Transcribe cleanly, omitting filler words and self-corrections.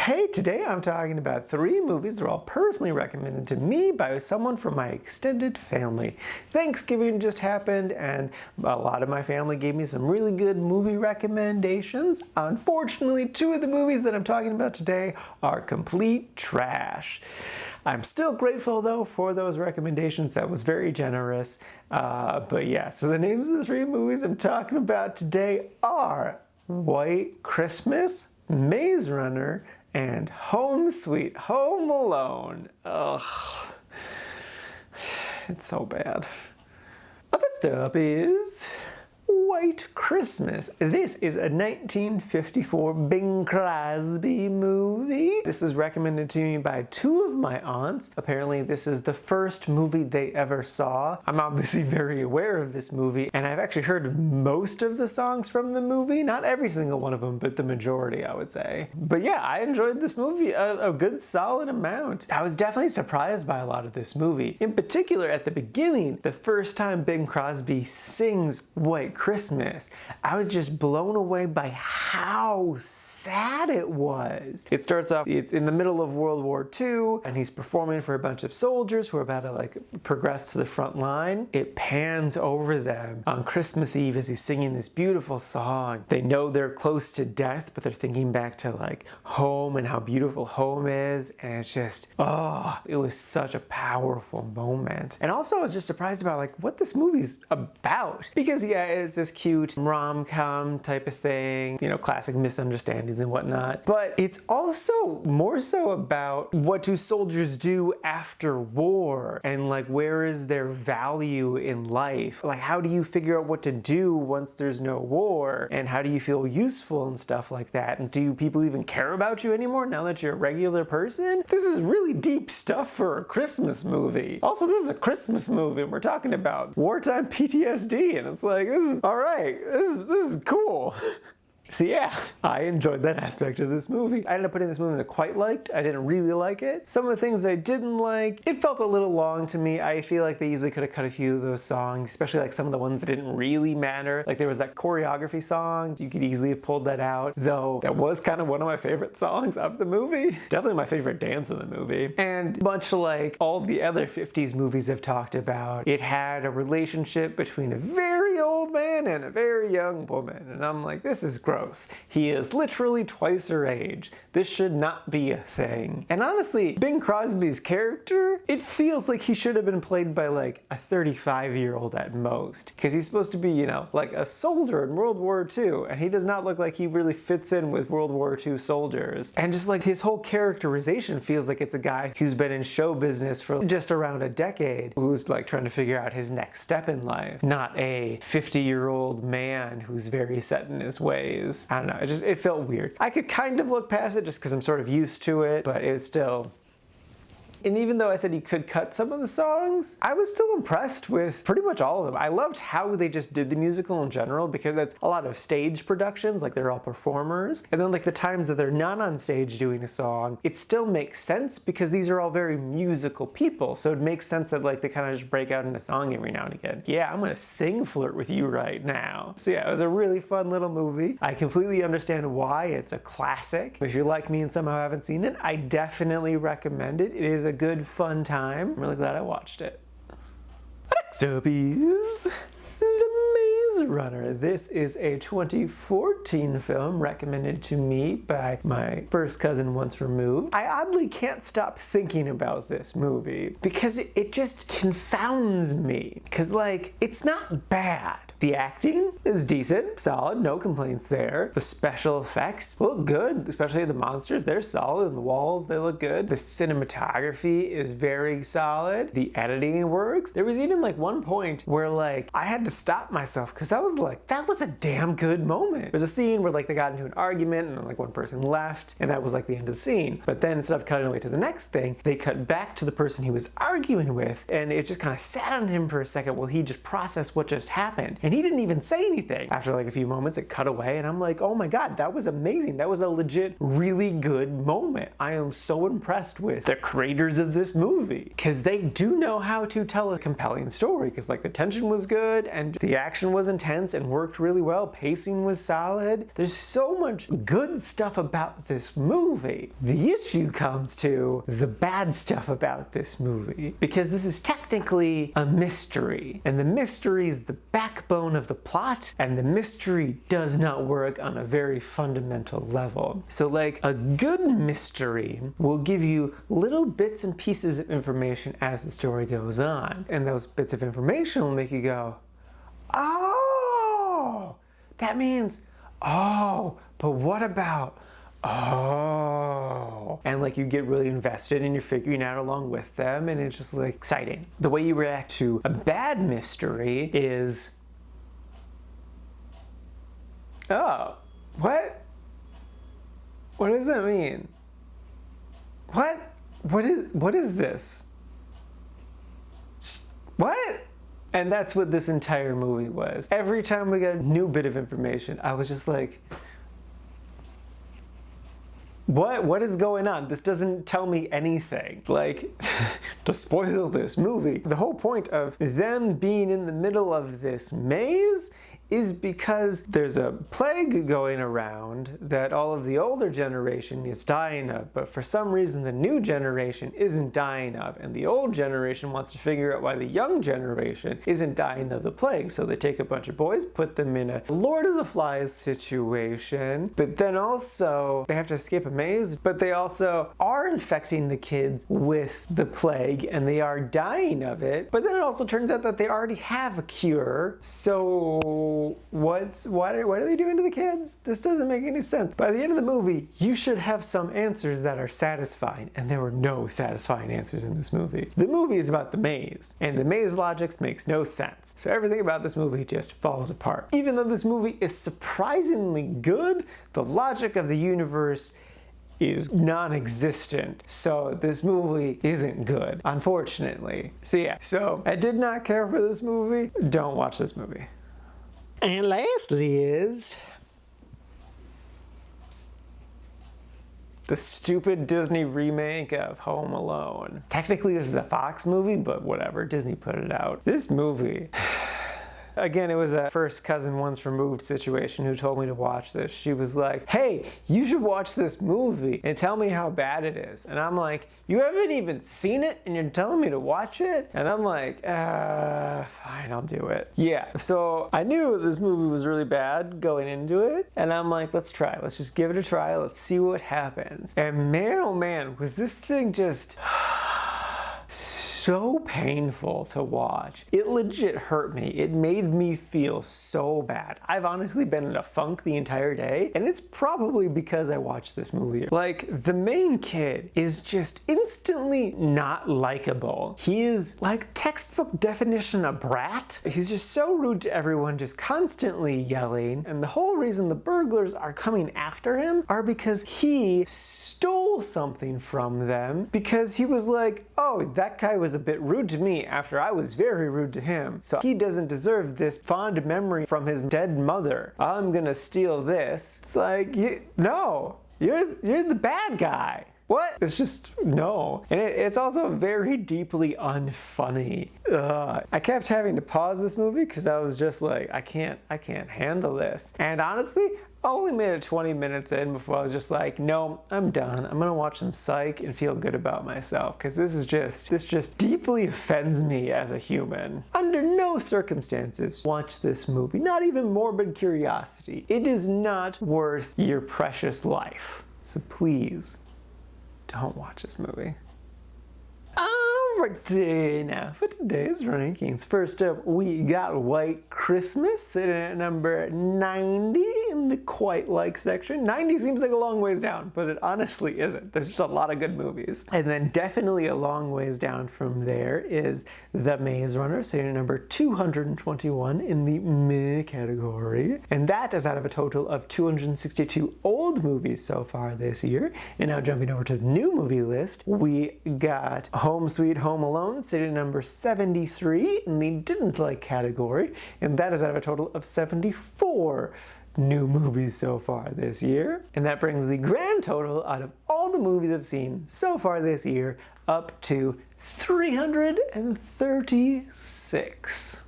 Hey, today I'm talking about 3 movies that are all personally recommended to me by someone from my extended family. Thanksgiving just happened and a lot of my family gave me some really good movie recommendations. Unfortunately, 2 of the movies that I'm talking about today are complete trash. I'm still grateful though for those recommendations. That was very generous. But yeah, so the names of the 3 movies I'm talking about today are White Christmas, Maze Runner, and Home Sweet Home Alone. Ugh. It's so bad. First up is White Christmas. This is a 1954 Bing Crosby movie. This was recommended to me by 2 of my aunts. Apparently this is the first movie they ever saw. I'm obviously very aware of this movie, and I've actually heard most of the songs from the movie. Not every single one of them, but the majority, I would say. But yeah, I enjoyed this movie a good solid amount. I was definitely surprised by a lot of this movie. In particular, at the beginning, the first time Bing Crosby sings White Christmas, I was just blown away by how sad it was. It starts off, it's in the middle of World War II, and he's performing for a bunch of soldiers who are about to progress to the front line. It pans over them on Christmas Eve as he's singing this beautiful song. They know they're close to death, but they're thinking back to home and how beautiful home is, and it's just, oh, it was such a powerful moment. And also I was just surprised about what this movie's about, because yeah, it's this cute rom-com type of thing, classic misunderstandings and whatnot, but it's also more so about what do soldiers do after war, and where is their value in life? How do you figure out what to do once there's no war, and how do you feel useful and stuff like that, and do people even care about you anymore now that you're a regular person? This is really deep stuff for a Christmas movie. Also, this is a Christmas movie and we're talking about wartime PTSD, and it's this is all right. This is cool. So yeah, I enjoyed that aspect of this movie. I ended up putting this movie that I quite liked. I didn't really like it. Some of the things I didn't like, it felt a little long to me. I feel like they easily could have cut a few of those songs, especially some of the ones that didn't really matter. There was that choreography song. You could easily have pulled that out, though that was kind of one of my favorite songs of the movie. Definitely my favorite dance in the movie. And much like all the other 50s movies I've talked about, it had a relationship between a very old man and a very young woman. And I'm this is gross. He is literally twice her age. This should not be a thing. And honestly, Bing Crosby's character, it feels like he should have been played by a 35-year-old at most. Because he's supposed to be, a soldier in World War II, and he does not look like he really fits in with World War II soldiers. And just his whole characterization feels like it's a guy who's been in show business for just around a decade, who's trying to figure out his next step in life, not a 50-year-old man who's very set in his ways. I don't know, it felt weird. I could kind of look past it just because I'm sort of used to it, but it's still... And even though I said you could cut some of the songs, I was still impressed with pretty much all of them. I loved how they just did the musical in general, because it's a lot of stage productions, they're all performers. And then the times that they're not on stage doing a song, it still makes sense because these are all very musical people. So it makes sense that they kind of just break out in a song every now and again. Yeah, I'm gonna sing Flirt With You right now. So yeah, it was a really fun little movie. I completely understand why it's a classic. If you're like me and somehow haven't seen it, I definitely recommend it. It is a good fun time. I'm really glad I watched it. Next up is The Maze Runner. This is a 2014 film recommended to me by my first cousin once removed. I oddly can't stop thinking about this movie because it just confounds me. Because it's not bad. The acting is decent, solid, no complaints there. The special effects look good, especially the monsters, they're solid, and the walls, they look good. The cinematography is very solid. The editing works. There was even one point where I had to stop myself because I was that was a damn good moment. There's a scene where they got into an argument and then one person left, and that was the end of the scene. But then instead of cutting away to the next thing, they cut back to the person he was arguing with, and it just kind of sat on him for a second while he just processed what just happened. And he didn't even say anything. After a few moments, it cut away, and I'm oh my god, that was amazing. That was a legit, really good moment. I am so impressed with the creators of this movie, because they do know how to tell a compelling story, because the tension was good, and the action was intense, intense and worked really well. Pacing was solid. There's so much good stuff about this movie. The issue comes to the bad stuff about this movie, because this is technically a mystery, and the mystery is the backbone of the plot, and the mystery does not work on a very fundamental level. So like a good mystery will give you little bits and pieces of information as the story goes on, and those bits of information will make you go, oh, that means, oh, but what about, oh, and like you get really invested and you're figuring out along with them, and it's just like exciting. The way you react to a bad mystery is, oh, what does that mean? What is this? What? And that's what this entire movie was. Every time we got a new bit of information, I was just like, what is going on? This doesn't tell me anything. Like, to spoil this movie, the whole point of them being in the middle of this maze is because there's a plague going around that all of the older generation is dying of, but for some reason the new generation isn't dying of, and the old generation wants to figure out why the young generation isn't dying of the plague. So they take a bunch of boys, put them in a Lord of the Flies situation, but then also they have to escape a maze, but they also are infecting the kids with the plague and they are dying of it. But then it also turns out that they already have a cure. So what are they doing to the kids? This doesn't make any sense. By the end of the movie, you should have some answers that are satisfying, and there were no satisfying answers in this movie. The movie is about the maze, and the maze logic makes no sense. So everything about this movie just falls apart. Even though this movie is surprisingly good, the logic of the universe is non-existent. So this movie isn't good, unfortunately. So yeah, so I did not care for this movie. Don't watch this movie. And lastly is the stupid Disney remake of Home Alone. Technically this is a Fox movie, but whatever, Disney put it out. This movie, again, it was a first cousin once removed situation who told me to watch this. She was like, hey, you should watch this movie and tell me how bad it is. And I'm like, you haven't even seen it and you're telling me to watch it? And I'm like, fine, I'll do it. Yeah, so I knew this movie was really bad going into it. And I'm like, let's try. Let's just give it a try. Let's see what happens. And man, oh man, was this thing just so painful to watch. It legit hurt me. It made me feel so bad. I've honestly been in a funk the entire day, and it's probably because I watched this movie. Like, the main kid is just instantly not likable. He is like textbook definition a brat. He's just so rude to everyone, just constantly yelling. And the whole reason the burglars are coming after him are because he stole something from them, because he was like, oh, that guy was a bit rude to me after I was very rude to him. So he doesn't deserve this fond memory from his dead mother. I'm gonna steal this. It's like, no, you're the bad guy. What? It's just, no. And it's also very deeply unfunny. I kept having to pause this movie because I was just like, I can't handle this. And honestly, I only made it 20 minutes in before I was just like, no, I'm done. I'm gonna watch some Psych and feel good about myself, because this just deeply offends me as a human. Under no circumstances watch this movie, not even morbid curiosity. It is not worth your precious life. So please, don't watch this movie. Alrighty, now for today's rankings. First up, we got White Christmas sitting at number 90 in the quite like section. 90 seems like a long ways down, but it honestly isn't. There's just a lot of good movies. And then definitely a long ways down from there is The Maze Runner, sitting at number 221 in the meh category. And that is out of a total of 262 old movies so far this year. And now jumping over to the new movie list, we got Home Sweet Home Alone, sitting at number 73 in the didn't like category, and that is out of a total of 74 new movies so far this year. And that brings the grand total out of all the movies I've seen so far this year up to 336.